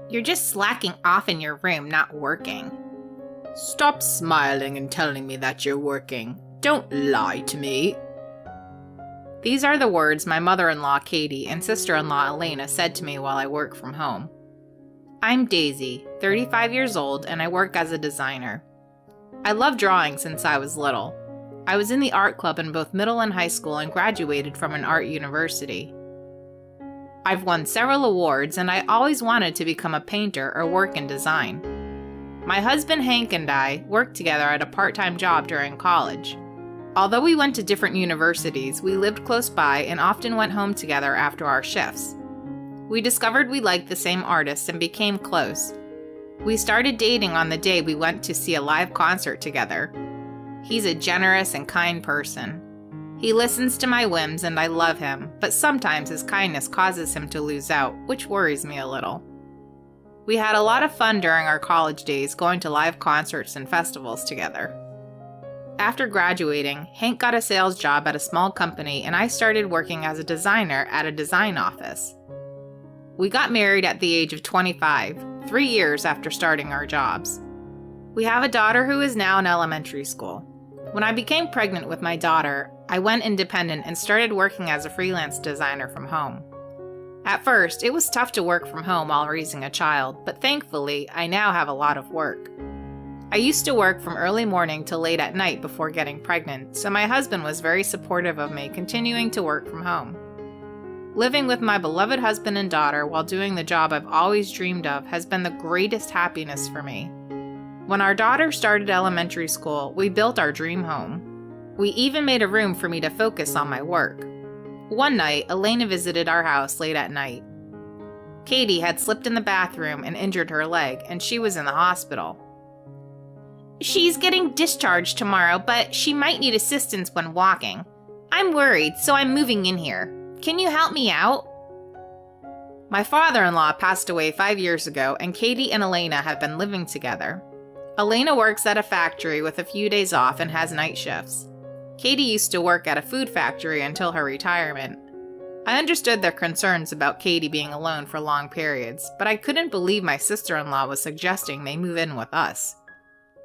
You're just slacking off in your room, not working. Stop smiling and telling me that you're working. Don't lie to me. These are the words my mother-in-law Katie and sister-in-law Elena said to me while I work from home. I'm Daisy, 35 years old, and I work as a designer. I love drawing since I was little. I was in the art club in both middle and high school and graduated from an art university. I've won several awards, and I always wanted to become a painter or work in design. My husband Hank and I worked together at a part-time job during college. Although we went to different universities, we lived close by and often went home together after our shifts. We discovered we liked the same artists and became close. We started dating on the day we went to see a live concert together. He's a generous and kind person. He listens to my whims and I love him, but sometimes his kindness causes him to lose out, which worries me a little. We had a lot of fun during our college days going to live concerts and festivals together. After graduating, Hank got a sales job at a small company and I started working as a designer at a design office. We got married at the age of 25, 3 years after starting our jobs. We have a daughter who is now in elementary school. When I became pregnant with my daughter, I went independent and started working as a freelance designer from home. At first, it was tough to work from home while raising a child, but thankfully, I now have a lot of work. I used to work from early morning till late at night before getting pregnant, so my husband was very supportive of me continuing to work from home. Living with my beloved husband and daughter while doing the job I've always dreamed of has been the greatest happiness for me. When our daughter started elementary school, we built our dream home. We even made a room for me to focus on my work. One night, Elena visited our house late at night. Katie had slipped in the bathroom and injured her leg, and she was in the hospital. She's getting discharged tomorrow, but she might need assistance when walking. I'm worried, so I'm moving in here. Can you help me out? My father-in-law passed away 5 years ago, and Katie and Elena have been living together. Elena works at a factory with a few days off and has night shifts. Katie used to work at a food factory until her retirement. I understood their concerns about Katie being alone for long periods, but I couldn't believe my sister-in-law was suggesting they move in with us.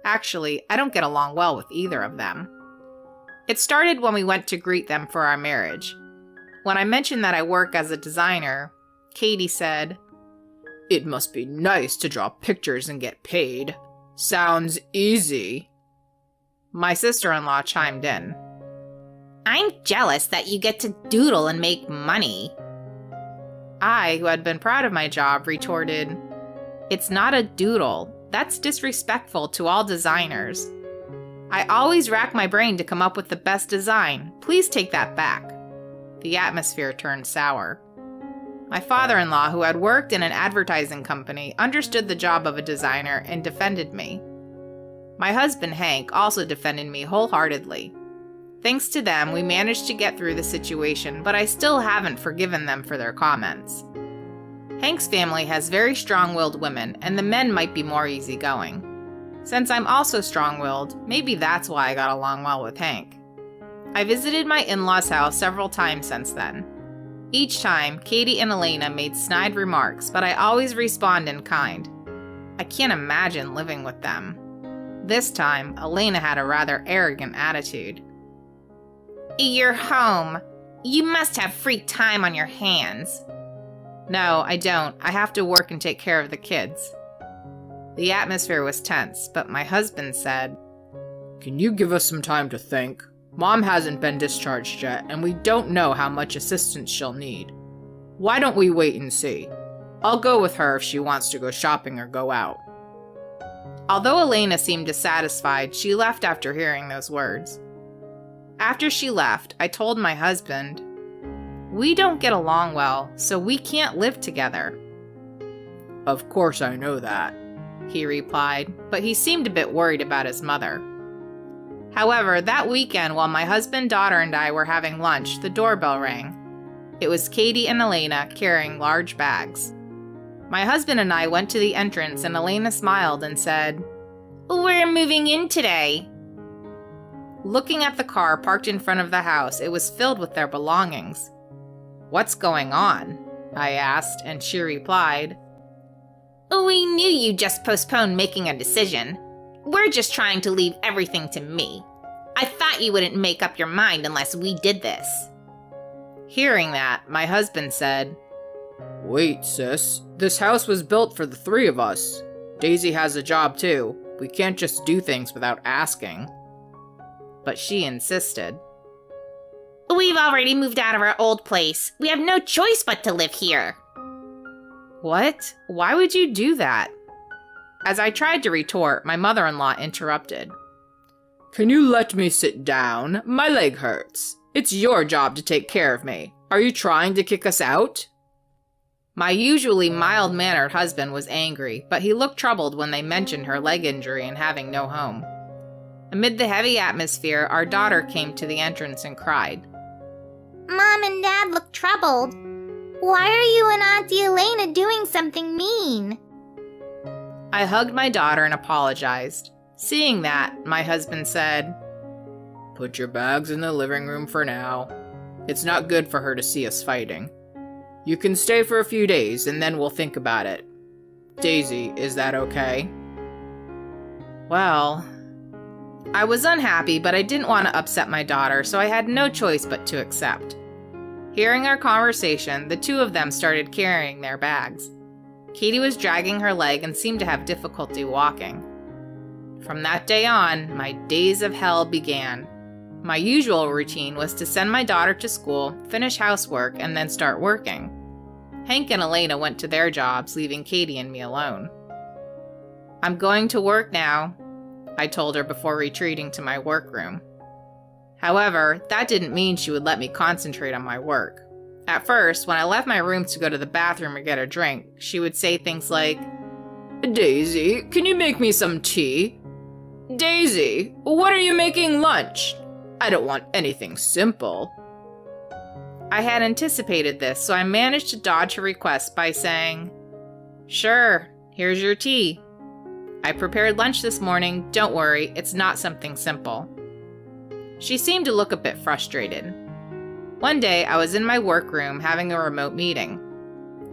Actually, I don't get along well with either of them. It started when we went to greet them for our marriage. When I mentioned that I work as a designer, Katie said, "It must be nice to draw pictures and get paid. Sounds easy." My sister-in-law chimed in. I'm jealous that you get to doodle and make money. I, who had been proud of my job, retorted, It's not a doodle. That's disrespectful to all designers. I always rack my brain to come up with the best design. Please take that back. The atmosphere turned sour. My father-in-law, who had worked in an advertising company, understood the job of a designer and defended me. My husband, Hank, also defended me wholeheartedly. Thanks to them, we managed to get through the situation, but I still haven't forgiven them for their comments. Hank's family has very strong-willed women, and the men might be more easygoing. Since I'm also strong-willed, maybe that's why I got along well with Hank. I visited my in-laws' house several times since then. Each time, Katie and Elena made snide remarks, but I always respond in kind. I can't imagine living with them. This time, Elena had a rather arrogant attitude. You're home. You must have free time on your hands. No, I don't. I have to work and take care of the kids. The atmosphere was tense, but my husband said, Can you give us some time to think? Mom hasn't been discharged yet, and we don't know how much assistance she'll need. Why don't we wait and see? I'll go with her if she wants to go shopping or go out. Although Elena seemed dissatisfied, she left after hearing those words. After she left, I told my husband, We don't get along well, so we can't live together. Of course I know that, he replied, but he seemed a bit worried about his mother. However, that weekend while my husband, daughter, and I were having lunch, the doorbell rang. It was Katie and Elena carrying large bags. My husband and I went to the entrance and Elena smiled and said, We're moving in today. Looking at the car parked in front of the house, it was filled with their belongings. What's going on? I asked, and she replied, We knew you just postponed making a decision. We're just trying to leave everything to me. I thought you wouldn't make up your mind unless we did this. Hearing that, my husband said, "Wait, sis. This house was built for the three of us. Daisy has a job too. We can't just do things without asking." But she insisted. We've already moved out of our old place. We have no choice but to live here. What? Why would you do that? As I tried to retort, my mother-in-law interrupted. "Can you let me sit down? My leg hurts. It's your job to take care of me. Are you trying to kick us out?" My usually mild-mannered husband was angry, but he looked troubled when they mentioned her leg injury and having no home. Amid the heavy atmosphere, our daughter came to the entrance and cried. Mom and Dad look troubled. Why are you and Auntie Elena doing something mean? I hugged my daughter and apologized. Seeing that, my husband said, "Put your bags in the living room for now. It's not good for her to see us fighting. You can stay for a few days and then we'll think about it. Daisy, is that okay?" Well, I was unhappy, but I didn't want to upset my daughter, so I had no choice but to accept. Hearing our conversation, the two of them started carrying their bags. Katie was dragging her leg and seemed to have difficulty walking. From that day on, my days of hell began. My usual routine was to send my daughter to school, finish housework, and then start working. Hank and Elena went to their jobs, leaving Katie and me alone. "I'm going to work now," I told her before retreating to my workroom. However, that didn't mean she would let me concentrate on my work. At first, when I left my room to go to the bathroom or get a drink, she would say things like, "Daisy, can you make me some tea? Daisy, when are you making lunch? I don't want anything simple." I had anticipated this, so I managed to dodge her request by saying, "Sure, here's your tea. I prepared lunch this morning. Don't worry, it's not something simple." She seemed to look a bit frustrated. One day, I was in my workroom having a remote meeting.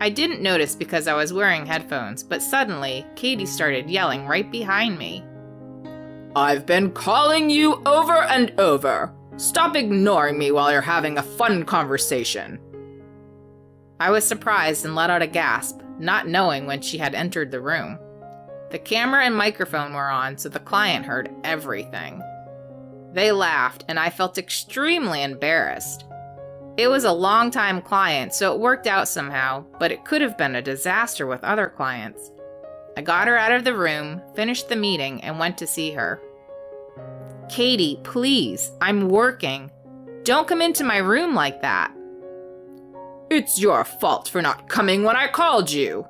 I didn't notice because I was wearing headphones, but suddenly, Katie started yelling right behind me. "I've been calling you over and over. Stop ignoring me while you're having a fun conversation." I was surprised and let out a gasp, not knowing when she had entered the room. The camera and microphone were on, so the client heard everything. They laughed, and I felt extremely embarrassed. It was a long-time client, so it worked out somehow, but it could have been a disaster with other clients. I got her out of the room, finished the meeting, and went to see her. "Katie, please, I'm working. Don't come into my room like that." "It's your fault for not coming when I called you."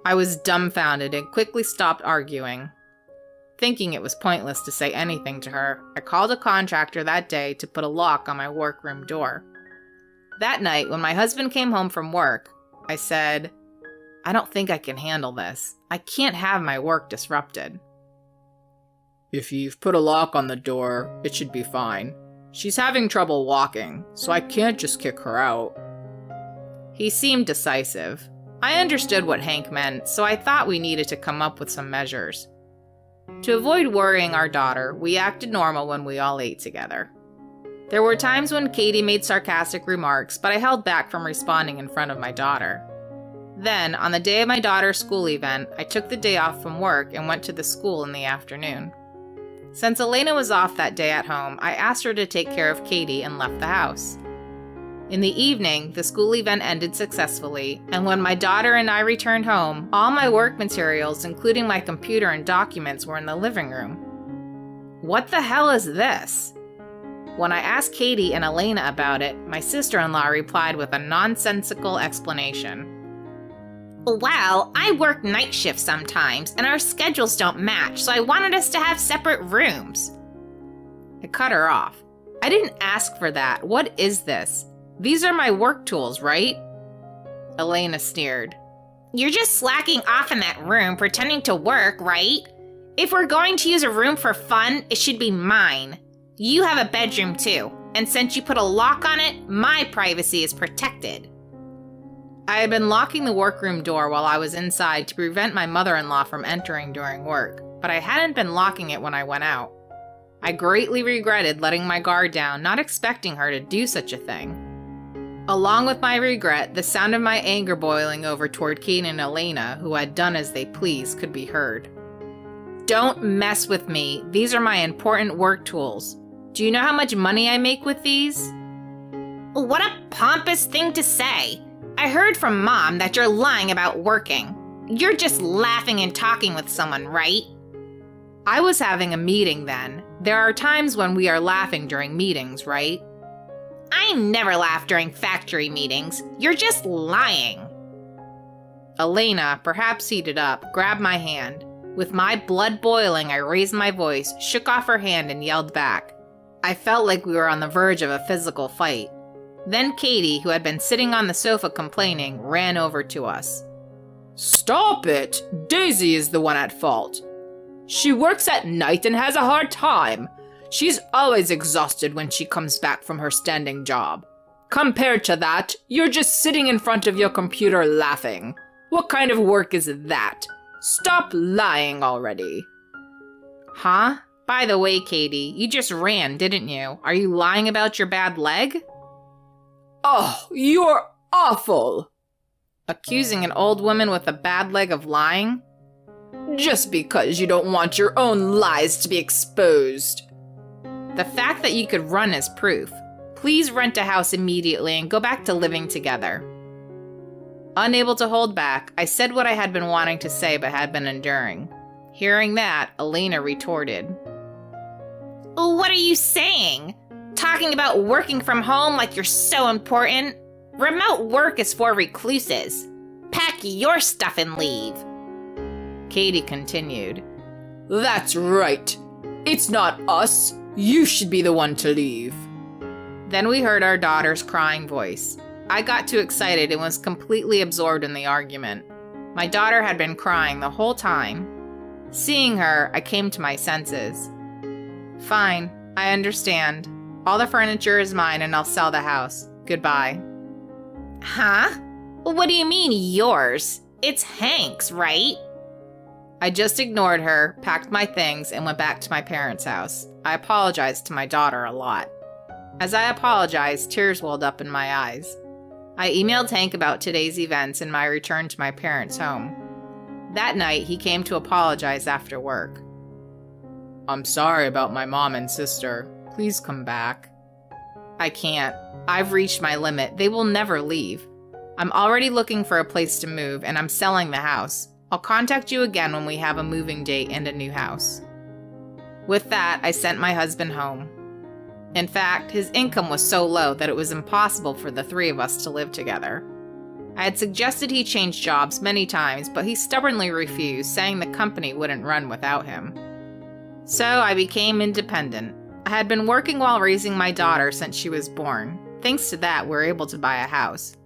I was dumbfounded and quickly stopped arguing. Thinking it was pointless to say anything to her, I called a contractor that day to put a lock on my workroom door. That night, when my husband came home from work, I said, "I don't think I can handle this. I can't have my work disrupted." "If you've put a lock on the door, it should be fine. She's having trouble walking, so I can't just kick her out." He seemed decisive. I understood what Hank meant, so I thought we needed to come up with some measures. To avoid worrying our daughter, we acted normal when we all ate together. There were times when Katie made sarcastic remarks, but I held back from responding in front of my daughter. Then, on the day of my daughter's school event, I took the day off from work and went to the school in the afternoon. Since Elena was off that day at home, I asked her to take care of Katie and left the house. In the evening, the school event ended successfully, and when my daughter and I returned home, all my work materials, including my computer and documents, were in the living room. What the hell is this? When I asked Katie and Elena about it, my sister-in-law replied with a nonsensical explanation. "Well, I work night shifts sometimes, and our schedules don't match, so I wanted us to have separate rooms." I cut her off. "I didn't ask for that. What is this? These are my work tools, right?" Elena sneered. "You're just slacking off in that room pretending to work, right? If we're going to use a room for fun, it should be mine. You have a bedroom too, and since you put a lock on it, my privacy is protected." I had been locking the workroom door while I was inside to prevent my mother-in-law from entering during work, but I hadn't been locking it when I went out. I greatly regretted letting my guard down, not expecting her to do such a thing. Along with my regret, the sound of my anger boiling over toward Kate and Elena, who had done as they pleased, could be heard. Don't mess with me. These are my important work tools. Do you know how much money I make with these? What a pompous thing to say. I heard from Mom that you're lying about working. You're just laughing and talking with someone, right? I was having a meeting then. There are times when we are laughing during meetings, right? I never laugh during factory meetings. You're just lying. Elena, perhaps heated up, grabbed my hand. With my blood boiling, I raised my voice, shook off her hand, and yelled back. I felt like we were on the verge of a physical fight. Then Katie, who had been sitting on the sofa complaining, ran over to us. Stop it! Daisy is the one at fault. She works at night and has a hard time. She's always exhausted when she comes back from her standing job. Compared to that, you're just sitting in front of your computer laughing. What kind of work is that? Stop lying already. Huh? By the way, Katie, you just ran, didn't you? Are you lying about your bad leg? Oh, you're awful! Accusing an old woman with a bad leg of lying? Just because you don't want your own lies to be exposed. The fact that you could run is proof. Please rent a house immediately and go back to living together. Unable to hold back, I said what I had been wanting to say but had been enduring. Hearing that, Elena retorted. What are you saying? Talking about working from home like you're so important? Remote work is for recluses. Pack your stuff and leave. Katie continued. That's right. It's not us. You should be the one to leave. Then we heard our daughter's crying voice. I got too excited and was completely absorbed in the argument. My daughter had been crying the whole time. Seeing her, I came to my senses. Fine, I understand. All the furniture is mine and I'll sell the house. Goodbye. Huh? What do you mean, yours? It's Hank's, right? I just ignored her, packed my things, and went back to my parents' house. I apologized to my daughter a lot. As I apologized, tears welled up in my eyes. I emailed Hank about today's events and my return to my parents' home. That night, he came to apologize after work. I'm sorry about my mom and sister. Please come back. I can't. I've reached my limit. They will never leave. I'm already looking for a place to move, and I'm selling the house. I'll contact you again when we have a moving date and a new house. With that, I sent my husband home. In fact, his income was so low that it was impossible for the three of us to live together. I had suggested he change jobs many times, but he stubbornly refused, saying the company wouldn't run without him. So I became independent. I had been working while raising my daughter since she was born. Thanks to that, we were able to buy a house.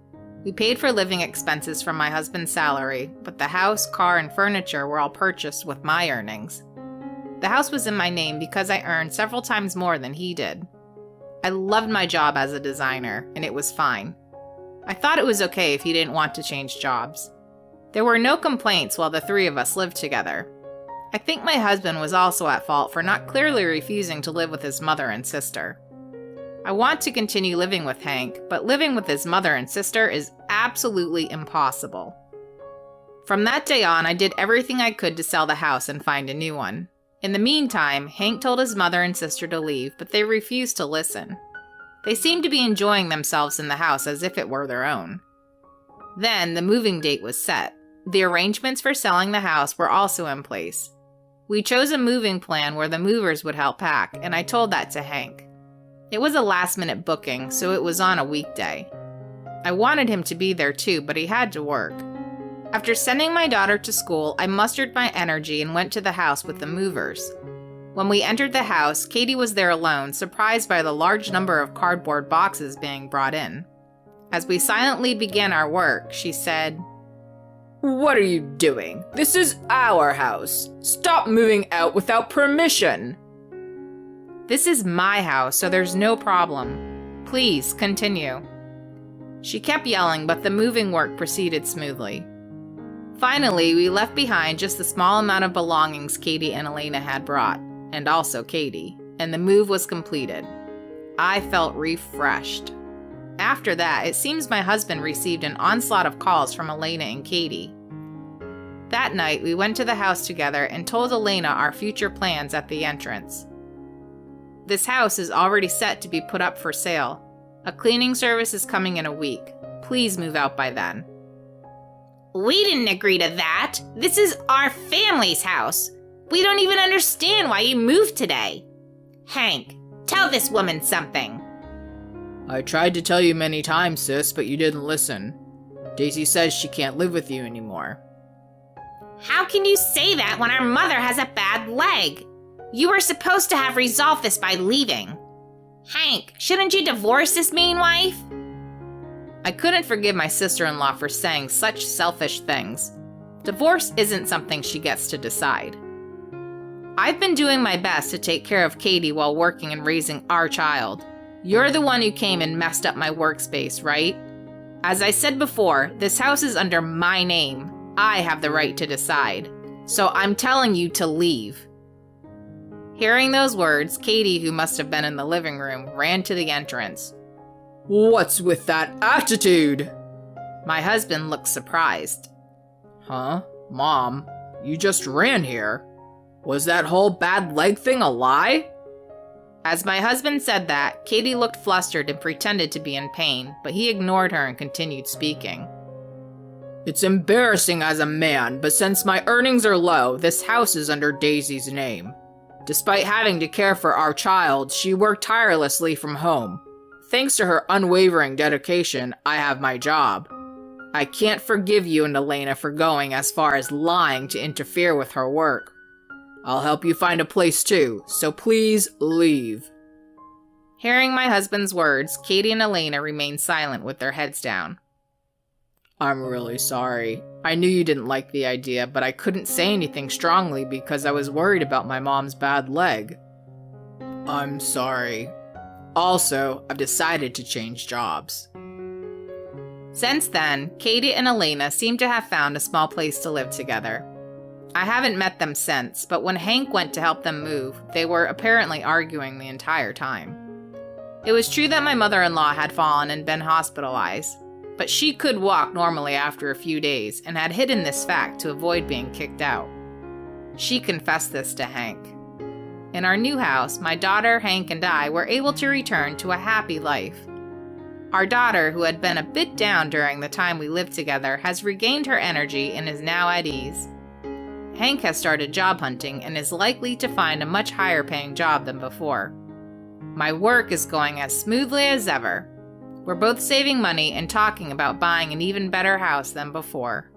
We paid for living expenses from my husband's salary, but the house, car, and furniture were all purchased with my earnings. The house was in my name because I earned several times more than he did. I loved my job as a designer, and it was fine. I thought it was okay if he didn't want to change jobs. There were no complaints while the three of us lived together. I think my husband was also at fault for not clearly refusing to live with his mother and sister. I want to continue living with Hank, but living with his mother and sister is absolutely impossible. From that day on, I did everything I could to sell the house and find a new one. In the meantime, Hank told his mother and sister to leave, but they refused to listen. They seemed to be enjoying themselves in the house as if it were their own. Then, the moving date was set. The arrangements for selling the house were also in place. We chose a moving plan where the movers would help pack, and I told that to Hank. It was a last-minute booking, so it was on a weekday. I wanted him to be there too, but he had to work. After sending my daughter to school, I mustered my energy and went to the house with the movers. When we entered the house, Katie was there alone, surprised by the large number of cardboard boxes being brought in. As we silently began our work, she said, "What are you doing? This is our house. Stop moving out without permission." "This is my house, so there's no problem. Please, continue." She kept yelling, but the moving work proceeded smoothly. Finally, we left behind just the small amount of belongings Katie and Elena had brought, and also Katie, and the move was completed. I felt refreshed. After that, it seems my husband received an onslaught of calls from Elena and Katie. That night, we went to the house together and told Elena our future plans at the entrance. This house is already set to be put up for sale. A cleaning service is coming in a week. Please move out by then. We didn't agree to that. This is our family's house. We don't even understand why you moved today. Hank, tell this woman something. I tried to tell you many times, sis, but you didn't listen. Daisy says she can't live with you anymore. How can you say that when our mother has a bad leg? You were supposed to have resolved this by leaving. Hank, shouldn't you divorce this mean wife? I couldn't forgive my sister-in-law for saying such selfish things. Divorce isn't something she gets to decide. I've been doing my best to take care of Katie while working and raising our child. You're the one who came and messed up my workspace, right? As I said before, this house is under my name. I have the right to decide. So I'm telling you to leave. Hearing those words, Katie, who must have been in the living room, ran to the entrance. What's with that attitude? My husband looked surprised. Huh? Mom, you just ran here. Was that whole bad leg thing a lie? As my husband said that, Katie looked flustered and pretended to be in pain, but he ignored her and continued speaking. It's embarrassing as a man, but since my earnings are low, this house is under Daisy's name. Despite having to care for our child, she worked tirelessly from home. Thanks to her unwavering dedication, I have my job. I can't forgive you and Elena for going as far as lying to interfere with her work. I'll help you find a place too, so please leave. Hearing my husband's words, Katie and Elena remained silent with their heads down. I'm really sorry. I knew you didn't like the idea, but I couldn't say anything strongly because I was worried about my mom's bad leg. I'm sorry. Also, I've decided to change jobs. Since then, Katie and Elena seem to have found a small place to live together. I haven't met them since, but when Hank went to help them move, they were apparently arguing the entire time. It was true that my mother-in-law had fallen and been hospitalized, but she could walk normally after a few days and had hidden this fact to avoid being kicked out. She confessed this to Hank. In our new house, my daughter, Hank, and I were able to return to a happy life. Our daughter, who had been a bit down during the time we lived together, has regained her energy and is now at ease. Hank has started job hunting and is likely to find a much higher paying job than before. My work is going as smoothly as ever. We're both saving money and talking about buying an even better house than before.